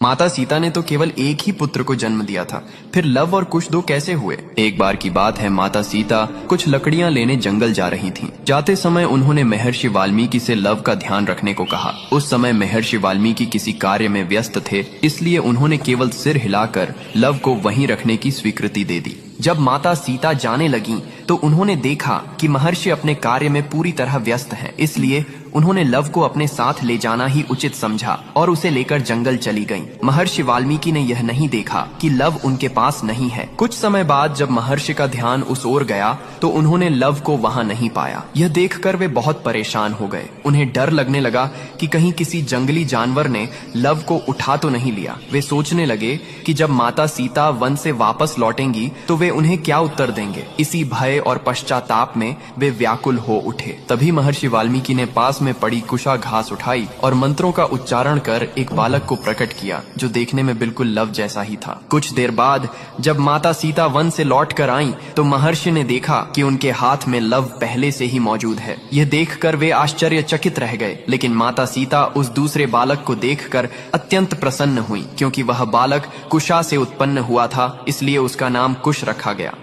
माता सीता ने तो केवल एक ही पुत्र को जन्म दिया था, फिर लव और कुश दो कैसे हुए? एक बार की बात है, माता सीता कुछ लकड़ियां लेने जंगल जा रही थीं। जाते समय उन्होंने महर्षि वाल्मीकि से लव का ध्यान रखने को कहा। उस समय महर्षि वाल्मीकि किसी कार्य में व्यस्त थे, इसलिए उन्होंने केवल सिर हिलाकर लव को वहीं रखने की स्वीकृति दे दी। जब माता सीता जाने लगीं, तो उन्होंने देखा कि महर्षि अपने कार्य में पूरी तरह व्यस्त हैं, इसलिए उन्होंने लव को अपने साथ ले जाना ही उचित समझा और उसे लेकर जंगल चली गईं। महर्षि वाल्मीकि ने यह नहीं देखा कि लव उनके पास नहीं है। कुछ समय बाद जब महर्षि का ध्यान उस ओर गया, तो उन्होंने लव को वहां नहीं पाया। यह देखकर वे बहुत परेशान हो गए। उन्हें डर लगने लगा कि कहीं किसी जंगली जानवर ने लव को उठा तो नहीं लिया। वे सोचने लगे कि जब माता सीता वन से वापस लौटेंगी तो वे उन्हें क्या उत्तर देंगे। इसी भय और पश्चाताप में वे व्याकुल हो उठे। तभी महर्षि वाल्मीकि ने पास में पड़ी कुशा घास उठाई और मंत्रों का उच्चारण कर एक बालक को प्रकट किया, जो देखने में बिल्कुल लव जैसा ही था। कुछ देर बाद जब माता सीता वन से लौट कर आईं, तो महर्षि ने देखा कि उनके हाथ में लव पहले से ही मौजूद है। यह देखकर वे आश्चर्यचकित रह गए, लेकिन माता सीता उस दूसरे बालक को देखकर अत्यंत प्रसन्न हुई, क्योंकि वह बालक कुशा से उत्पन्न हुआ था, इसलिए उसका नाम कुश रखा गया।